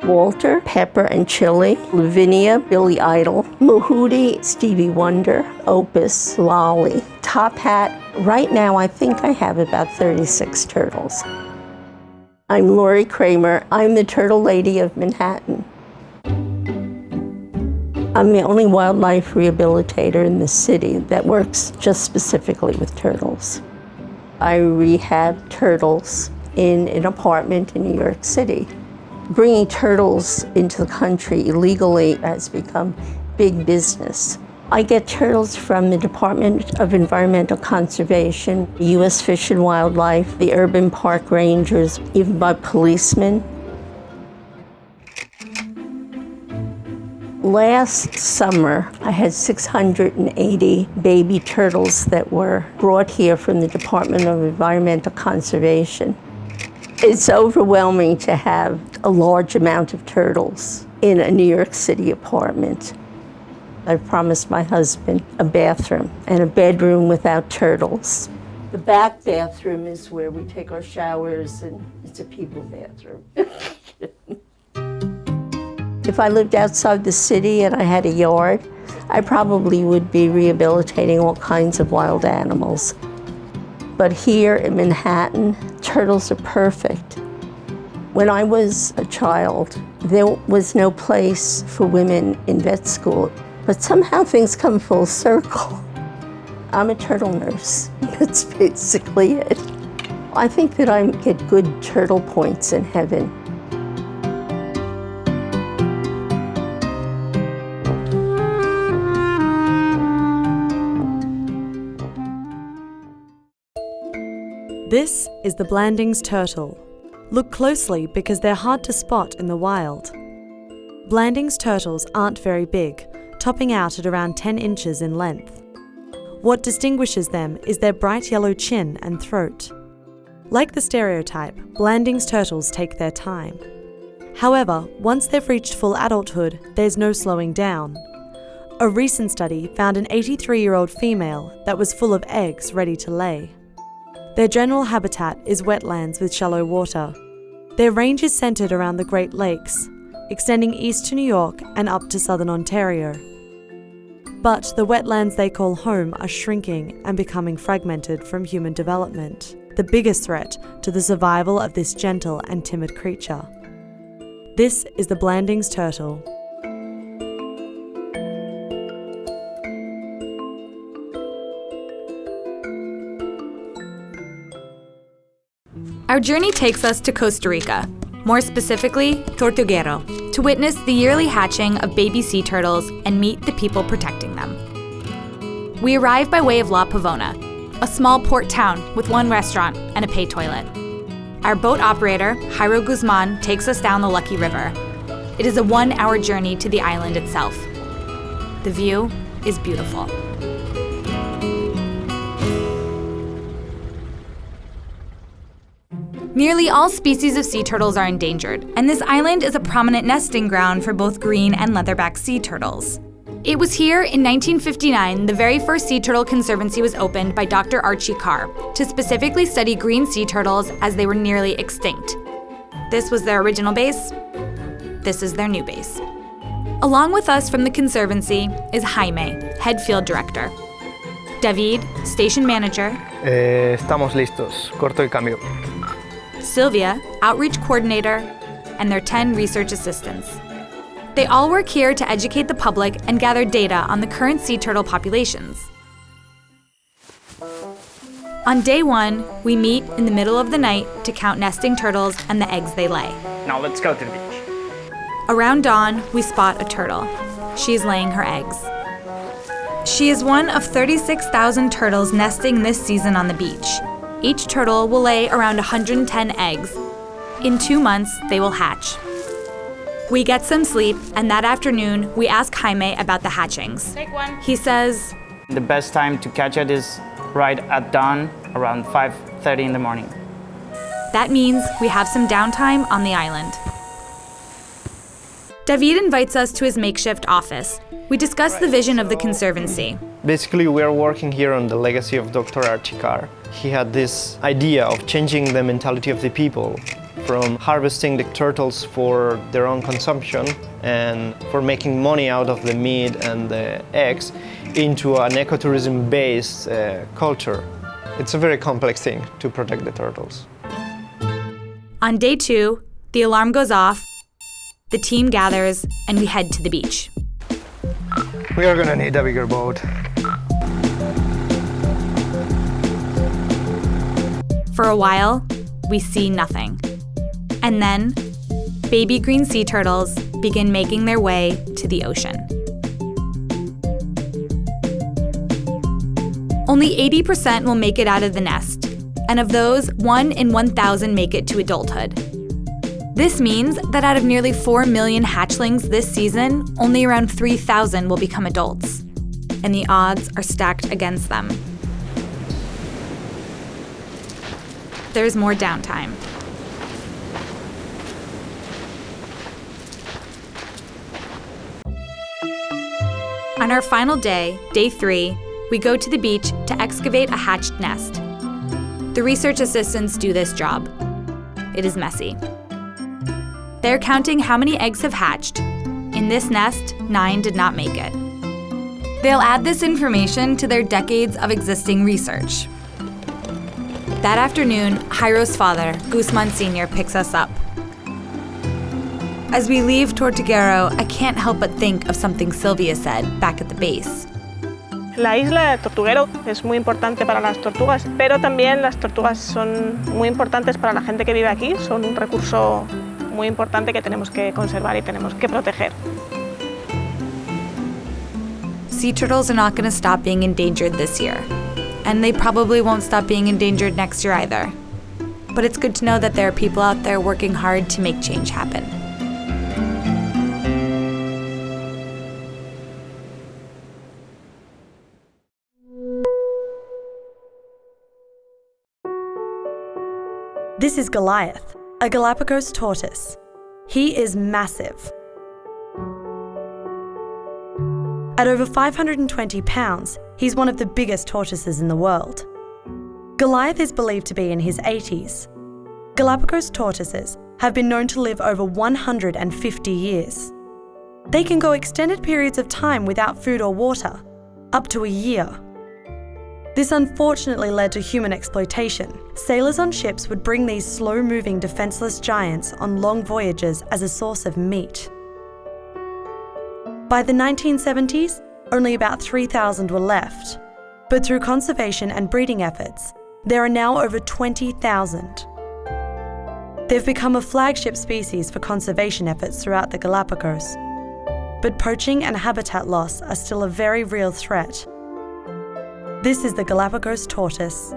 Walter, Pepper and Chili, Lavinia, Billy Idol, Mahooty, Stevie Wonder, Opus, Lolly, Top Hat. Right now, I think I have about 36 turtles. I'm Lori Kramer. I'm the Turtle Lady of Manhattan. I'm the only wildlife rehabilitator in the city that works just specifically with turtles. I rehab turtles in an apartment in New York City. Bringing turtles into the country illegally has become big business. I get turtles from the Department of Environmental Conservation, U.S. Fish and Wildlife, the urban park rangers, even by policemen. Last summer, I had 680 baby turtles that were brought here from the Department of Environmental Conservation. It's overwhelming to have a large amount of turtles in a New York City apartment. I promised my husband a bathroom and a bedroom without turtles. The back bathroom is where we take our showers, and it's a people bathroom. If I lived outside the city and I had a yard, I probably would be rehabilitating all kinds of wild animals. But here in Manhattan, turtles are perfect. When I was a child, there was no place for women in vet school, but somehow things come full circle. I'm a turtle nurse. That's basically it. I think that I get good turtle points in heaven. This is the Blandings turtle. Look closely because they're hard to spot in the wild. Blandings turtles aren't very big, topping out at around 10 inches in length. What distinguishes them is their bright yellow chin and throat. Like the stereotype, Blandings turtles take their time. However, once they've reached full adulthood, there's no slowing down. A recent study found an 83-year-old female that was full of eggs ready to lay. Their general habitat is wetlands with shallow water. Their range is centred around the Great Lakes, extending east to New York and up to southern Ontario. But the wetlands they call home are shrinking and becoming fragmented from human development, the biggest threat to the survival of this gentle and timid creature. This is the Blandings turtle. Our journey takes us to Costa Rica, more specifically, Tortuguero, to witness the yearly hatching of baby sea turtles and meet the people protecting them. We arrive by way of La Pavona, a small port town with one restaurant and a pay toilet. Our boat operator, Jairo Guzman, takes us down the Lucky River. It is a 1-hour journey to the island itself. The view is beautiful. Nearly all species of sea turtles are endangered, and this island is a prominent nesting ground for both green and leatherback sea turtles. It was here in 1959 the very first sea turtle conservancy was opened by Dr. Archie Carr to specifically study green sea turtles as they were nearly extinct. This was their original base. This is their new base. Along with us from the conservancy is Jaime, head field director. David, station manager. Estamos listos. Corto y cambio. SILVIA, outreach coordinator, and their 10 research assistants. They all work here to educate the public and gather data on the current sea turtle populations. On day 1, we meet in the middle of the night to count nesting turtles and the eggs they lay. Now let's go to the beach. Around dawn, we spot a turtle. She's laying her eggs. She is one of 36,000 turtles nesting this season on the beach. Each turtle will lay around 110 eggs. In 2 months, they will hatch. We get some sleep, and that afternoon, we ask Jaime about the hatchings. Take one. He says, The best time to catch it is right at dawn, around 5:30 in the morning. That means we have some downtime on the island. David invites us to his makeshift office. We discuss the vision of the conservancy. Basically, we are working here on the legacy of Dr. Archie Carr. He had this idea of changing the mentality of the people from harvesting the turtles for their own consumption and for making money out of the meat and the eggs into an ecotourism-based culture. It's a very complex thing to protect the turtles. On day 2, the alarm goes off, the team gathers, and we head to the beach. We are gonna need a bigger boat. For a while, we see nothing. And then, baby green sea turtles begin making their way to the ocean. Only 80% will make it out of the nest, and of those, 1 in 1,000 make it to adulthood. This means that out of nearly 4 million hatchlings this season, only around 3,000 will become adults, and the odds are stacked against them. There's more downtime. On our final day, day 3, we go to the beach to excavate a hatched nest. The research assistants do this job. It is messy. They're counting how many eggs have hatched. In this nest, 9 did not make it. They'll add this information to their decades of existing research. That afternoon, Jairo's father, Guzman Sr., picks us up. As we leave Tortuguero, I can't help but think of something Silvia said back at the base. La isla de Tortuguero es muy importante para las tortugas, pero también las tortugas son muy importantes para la gente que vive aquí. Son un recurso muy importante que tenemos que conservar y tenemos que proteger. Sea turtles are not going to stop being endangered this year, and they probably won't stop being endangered next year either. But it's good to know that there are people out there working hard to make change happen. This is Goliath, a Galapagos tortoise. He is massive. At over 520 pounds, he's one of the biggest tortoises in the world. Goliath is believed to be in his 80s. Galapagos tortoises have been known to live over 150 years. They can go extended periods of time without food or water, up to a year. This unfortunately led to human exploitation. Sailors on ships would bring these slow-moving, defenseless giants on long voyages as a source of meat. By the 1970s, only about 3,000 were left. But through conservation and breeding efforts, there are now over 20,000. They've become a flagship species for conservation efforts throughout the Galapagos. But poaching and habitat loss are still a very real threat. This is the Galapagos tortoise.